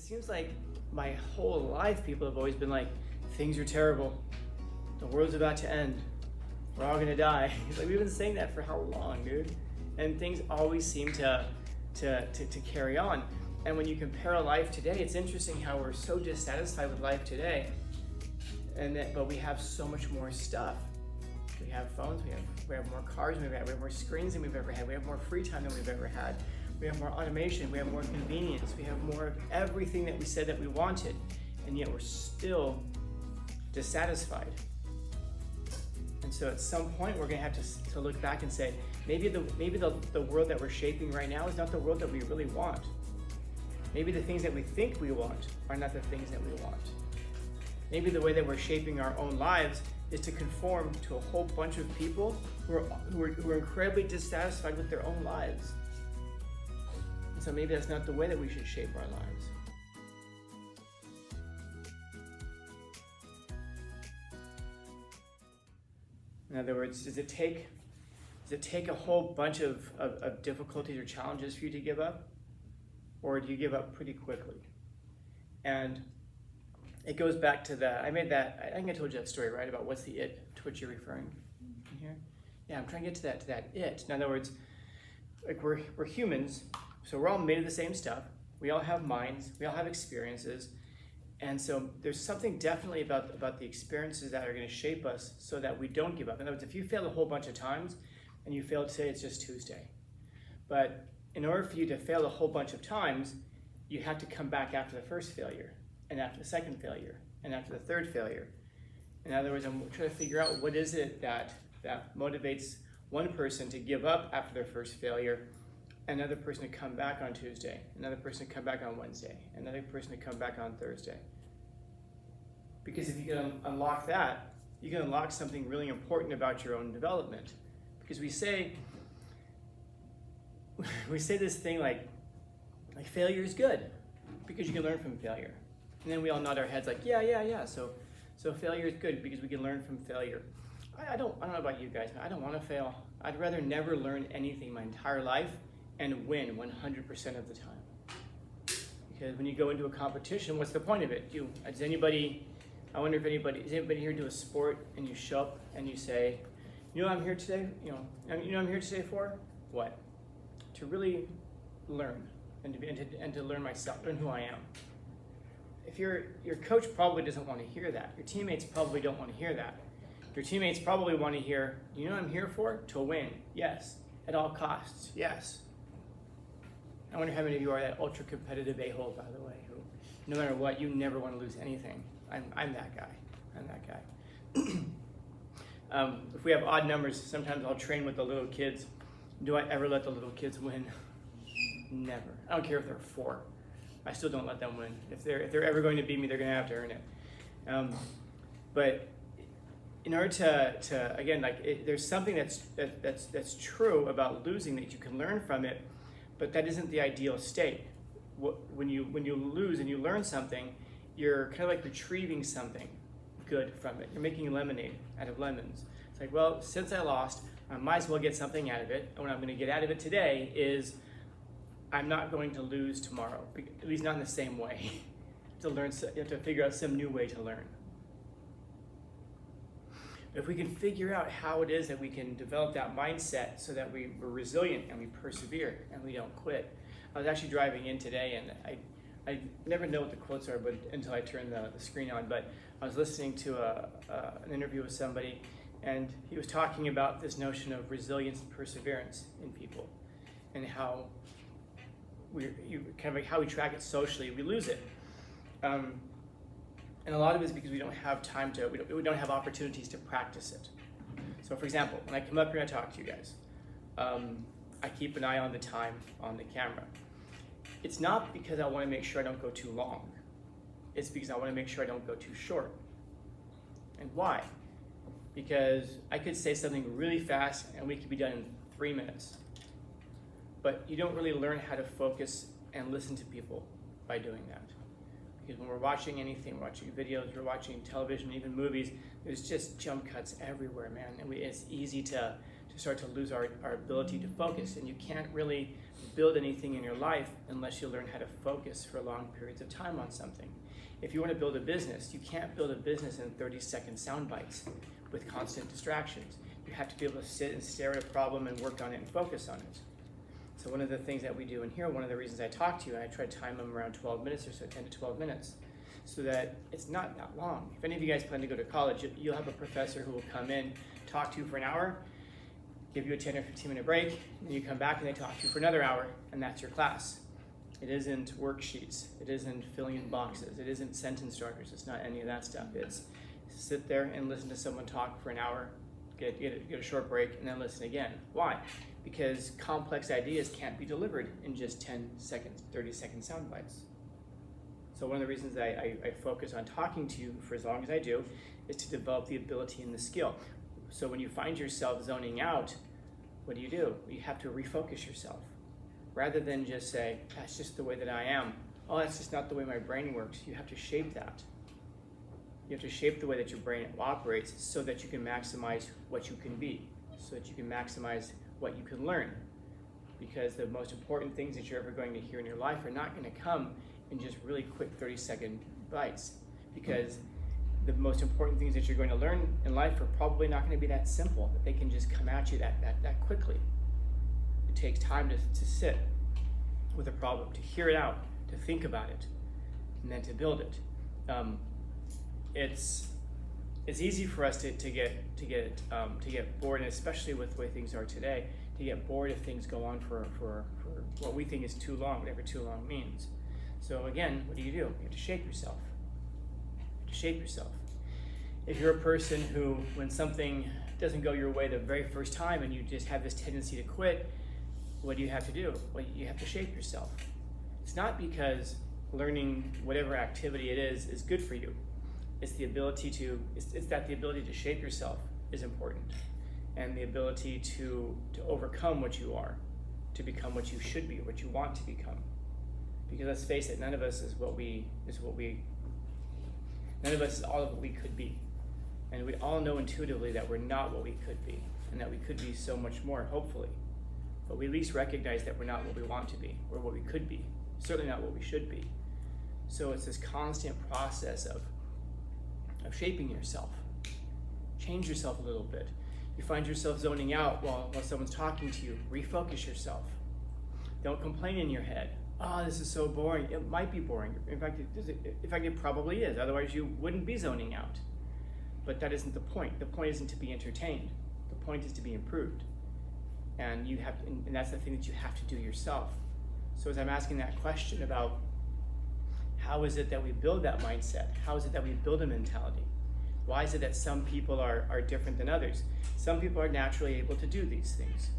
seems like my whole life people have always been like, things are terrible. The world's about to end. We're all gonna die. It's like, we've been saying that for how long, dude? And things always seem to carry on. And when you compare life today, it's interesting how we're so dissatisfied with life today, but we have so much more stuff. We have phones, we have more cars than we have more screens than we've ever had, we have more free time than we've ever had, we have more automation, we have more convenience, we have more of everything that we said that we wanted, and yet we're still dissatisfied. And so at some point we're gonna have to look back and say, maybe the world that we're shaping right now is not the world that we really want. Maybe the things that we think we want are not the things that we want. Maybe the way that we're shaping our own lives is to conform to a whole bunch of people who are incredibly dissatisfied with their own lives. And so maybe that's not the way that we should shape our lives. In other words, does it take a whole bunch of difficulties or challenges for you to give up? Or do you give up pretty quickly? And it goes back to that. I think I told you that story, right? About what's the it to which you're referring here? Yeah, I'm trying to get to that it. In other words, like we're humans, so we're all made of the same stuff. We all have minds, we all have experiences. And so there's something definitely about the experiences that are going to shape us so that we don't give up. In other words, if you failed a whole bunch of times and you failed today, it's just Tuesday. But in order for you to fail a whole bunch of times, you have to come back after the first failure, and after the second failure, and after the third failure. In other words, I'm trying to figure out what is it that motivates one person to give up after their first failure, another person to come back on Tuesday, another person to come back on Wednesday, another person to come back on Thursday. Because if you can unlock that, you can unlock something really important about your own development. Because we say this thing like failure is good because you can learn from failure. And then we all nod our heads like, yeah. So failure is good because we can learn from failure. I don't know about you guys, but I don't want to fail. I'd rather never learn anything my entire life and win 100% of the time. Because when you go into a competition, what's the point of it? Does anybody here do a sport and you show up and you say, you know what I'm here today? You know what I'm here today for? What? To really learn and to learn myself, learn who I am. If your coach probably doesn't want to hear that. Your teammates probably don't want to hear that. Your teammates probably want to hear, you know what I'm here for? To win. Yes. At all costs. Yes. I wonder how many of you are that ultra competitive a-hole, by the way, who no matter what, you never want to lose anything. I'm that guy. If we have odd numbers, sometimes I'll train with the little kids. Do I ever let the little kids win? Never. I don't care if they're 4. I still don't let them win. If they're ever going to beat me, they're going to have to earn it. But in order to again, there's something that's true about losing that you can learn from it, but that isn't the ideal state. When you lose and you learn something, you're kind of like retrieving something good from it. You're making lemonade out of lemons. It's like, well, since I lost, I might as well get something out of it. And what I'm going to get out of it today is I'm not going to lose tomorrow, at least not in the same way. You have to figure out some new way to learn. But if we can figure out how it is that we can develop that mindset so that we're resilient and we persevere and we don't quit. I was actually driving in today and I never know what the quotes are until I turn the screen on, but I was listening to an interview with somebody, and he was talking about this notion of resilience and perseverance in people, and how how we track it socially, we lose it. And a lot of it is because we don't have time we don't have opportunities to practice it. So for example, when I come up here and I talk to you guys, I keep an eye on the time on the camera. It's not because I want to make sure I don't go too long. It's because I want to make sure I don't go too short. And why? Because I could say something really fast and we could be done in 3 minutes. But you don't really learn how to focus and listen to people by doing that. Because when we're watching anything, we're watching videos, we're watching television, even movies, there's just jump cuts everywhere, man. And it's easy to start to lose our ability to focus. And you can't really build anything in your life unless you learn how to focus for long periods of time on something. If you want to build a business, you can't build a business in 30-second sound bites with constant distractions. You have to be able to sit and stare at a problem and work on it and focus on it. So one of the things that we do in here, one of the reasons I talk to you, and I try to time them around 12 minutes or so, 10 to 12 minutes, so that it's not that long. If any of you guys plan to go to college, you'll have a professor who will come in, talk to you for an hour, give you a 10 or 15 minute break, and you come back and they talk to you for another hour, and that's your class. It isn't worksheets, it isn't filling in boxes, it isn't sentence starters, it's not any of that stuff. It's sit there and listen to someone talk for an hour, get a short break, and then listen again. Why? Because complex ideas can't be delivered in just 10 seconds, 30-second sound bites. So one of the reasons I focus on talking to you for as long as I do is to develop the ability and the skill. So when you find yourself zoning out, what do? You have to refocus yourself. Rather than just say, that's just the way that I am. Oh, that's just not the way my brain works. You have to shape that. You have to shape the way that your brain operates so that you can maximize what you can be, so that you can maximize what you can learn. Because the most important things that you're ever going to hear in your life are not going to come in just really quick 30-second bites. Because the most important things that you're going to learn in life are probably not going to be that simple, that they can just come at you that quickly. It takes time to sit with a problem, to hear it out, to think about it, and then to build it. It's easy for us to get bored, and especially with the way things are today, to get bored if things go on for what we think is too long, whatever too long means. So again, what do? You have to shape yourself. If you're a person who, when something doesn't go your way the very first time and you just have this tendency to quit, what do you have to do? Well, you have to shape yourself. It's not because learning whatever activity it is good for you. It's the ability to shape yourself is important, and the ability to overcome what you are, to become what you should be, what you want to become. Because let's face it, none of us is none of us is all of what we could be. And we all know intuitively that we're not what we could be, and that we could be so much more, hopefully. But we at least recognize that we're not what we want to be, or what we could be, certainly not what we should be. So it's this constant process of shaping yourself. Change yourself a little bit. You find yourself zoning out while someone's talking to you, refocus yourself. Don't complain in your head. Oh, this is so boring. It might be boring. In fact, it probably is. Otherwise, you wouldn't be zoning out. But that isn't the point. The point isn't to be entertained. The point is to be improved. And that's the thing that you have to do yourself. So as I'm asking that question about how is it that we build that mindset? How is it that we build a mentality? Why is it that some people are different than others? Some people are naturally able to do these things,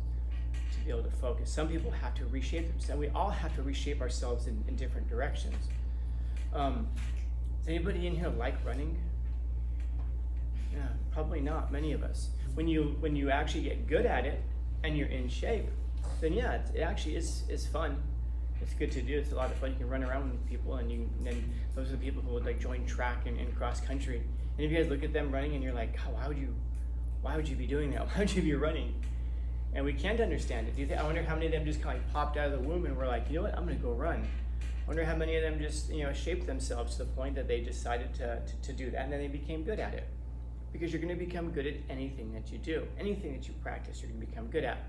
to be able to focus. Some people have to reshape themselves. We all have to reshape ourselves in different directions. Does anybody in here like running? Yeah, probably not, many of us. When you actually get good at it and you're in shape, then yeah, it actually is fun. It's good to do. It's a lot of fun. You can run around with people, and then those are the people who would like join track and cross country. And if you guys look at them running and you're like, oh, why would you be doing that? Why would you be running? And we can't understand it. I wonder how many of them just kind of like popped out of the womb and were like, you know what, I'm gonna go run. I wonder how many of them just shaped themselves to the point that they decided to do that, and then they became good at it. Because you're gonna become good at anything that you do. Anything that you practice, you're gonna become good at.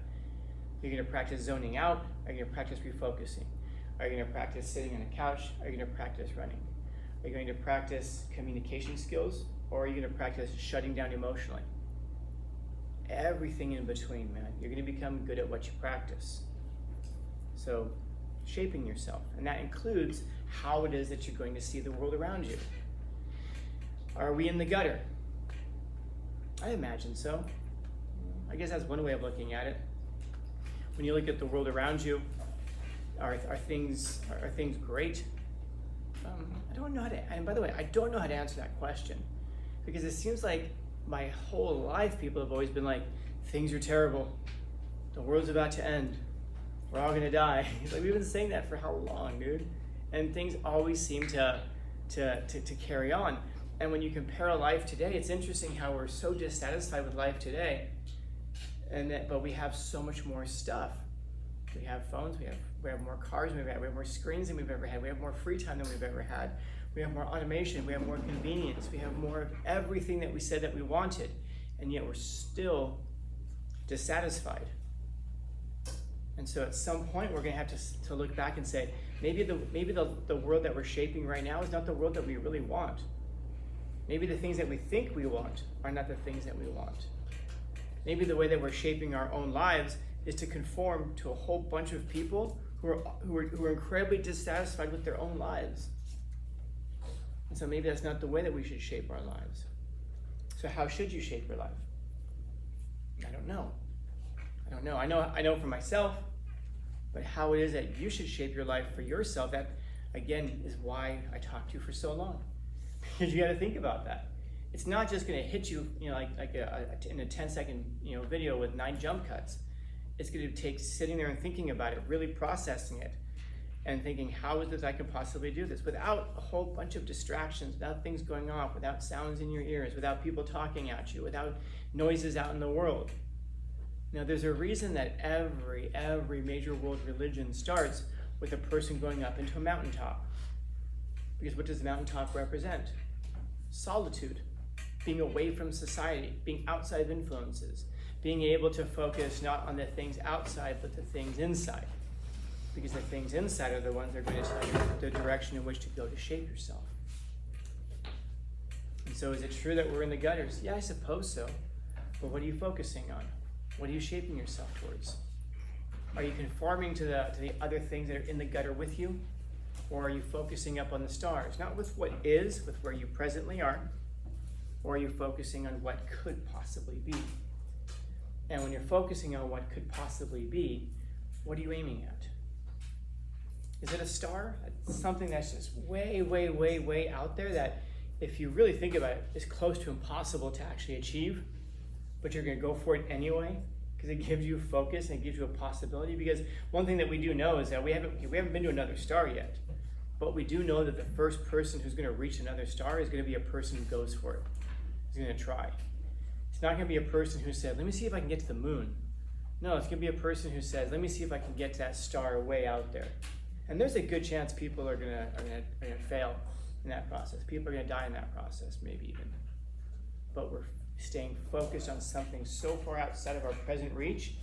You're gonna practice zoning out, are you gonna practice refocusing? Are you gonna practice sitting on a couch? Are you gonna practice running? Are you going to practice communication skills, or are you gonna practice shutting down emotionally? Everything in between, man. You're gonna become good at what you practice. So, shaping yourself, and that includes how it is that you're going to see the world around you. Are we in the gutter? I imagine so. I guess that's one way of looking at it. When you look at the world around you, are things great? I don't know how to, and by the way, I don't know how to answer that question, because it seems like my whole life people have always been like, things are terrible, the world's about to end, we're all gonna die. Like, we've been saying that for how long, dude? And things always seem to carry on. And when you compare life today, it's interesting how we're so dissatisfied with life today, but we have so much more stuff. We have phones, we have We have more cars than we've had. We have more screens than we've ever had. We have more free time than we've ever had. We have more automation. We have more convenience. We have more of everything that we said that we wanted, and yet we're still dissatisfied. And so at some point, we're going to have to look back and say, maybe the world that we're shaping right now is not the world that we really want. Maybe the things that we think we want are not the things that we want. Maybe the way that we're shaping our own lives is to conform to a whole bunch of people who are incredibly dissatisfied with their own lives. And so maybe that's not the way that we should shape our lives. So how should you shape your life? I don't know. I know for myself, but how it is that you should shape your life for yourself, that again is why I talked to you for so long. Because you got to think about that. It's not just going to hit you, like in a 10-second video with 9 jump cuts. It's going to take sitting there and thinking about it, really processing it, and thinking, how is it I can possibly do this without a whole bunch of distractions, without things going off, without sounds in your ears, without people talking at you, without noises out in the world. Now, there's a reason that every major world religion starts with a person going up into a mountaintop. Because what does the mountaintop represent? Solitude, being away from society, being outside of influences, being able to focus not on the things outside, but the things inside. Because the things inside are the ones that are going to tell you the direction in which to go to shape yourself. And so is it true that we're in the gutters? Yeah, I suppose so. But what are you focusing on? What are you shaping yourself towards? Are you conforming to the other things that are in the gutter with you? Or are you focusing up on the stars? Not with what is, with where you presently are. Or are you focusing on what could possibly be? And when you're focusing on what could possibly be, what are you aiming at? Is it a star? It's something that's just way out there that, if you really think about it, is close to impossible to actually achieve, but you're going to go for it anyway because it gives you focus and it gives you a possibility. Because one thing that we do know is that we haven't been to another star yet, but we do know that the first person who's going to reach another star is going to be a person who goes for it. Who's going to try. It's not going to be a person who said, "Let me see if I can get to the moon." No, it's going to be a person who says, "Let me see if I can get to that star way out there." And there's a good chance people are going to fail in that process. People are going to die in that process, maybe even. But we're staying focused on something so far outside of our present reach,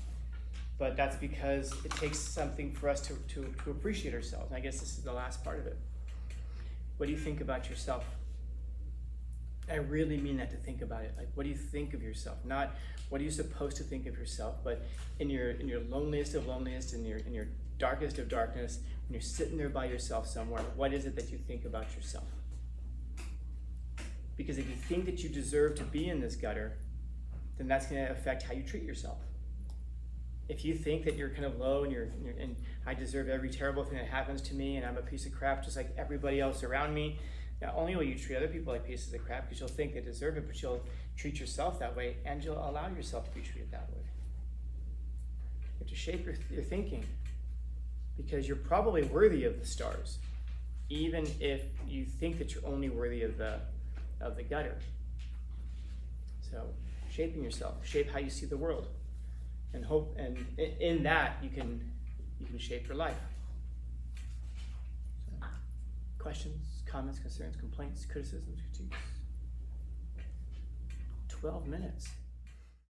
but that's because it takes something for us to appreciate ourselves. And I guess this is the last part of it. What do you think about yourself? I really mean that, to think about it. Like, what do you think of yourself? Not what are you supposed to think of yourself, but in your loneliest of loneliest, in your darkest of darkness, when you're sitting there by yourself somewhere, what is it that you think about yourself? Because if you think that you deserve to be in this gutter, then that's going to affect how you treat yourself. If you think that you're kind of low and I deserve every terrible thing that happens to me and I'm a piece of crap just like everybody else around me, not only will you treat other people like pieces of crap because you'll think they deserve it, but you'll treat yourself that way and you'll allow yourself to be treated that way. You have to shape your thinking, because you're probably worthy of the stars, even if you think that you're only worthy of the gutter. So shaping yourself, shape how you see the world, and hope, and in that you can shape your life. So, questions, comments, concerns, complaints, criticisms, critiques? 12 minutes.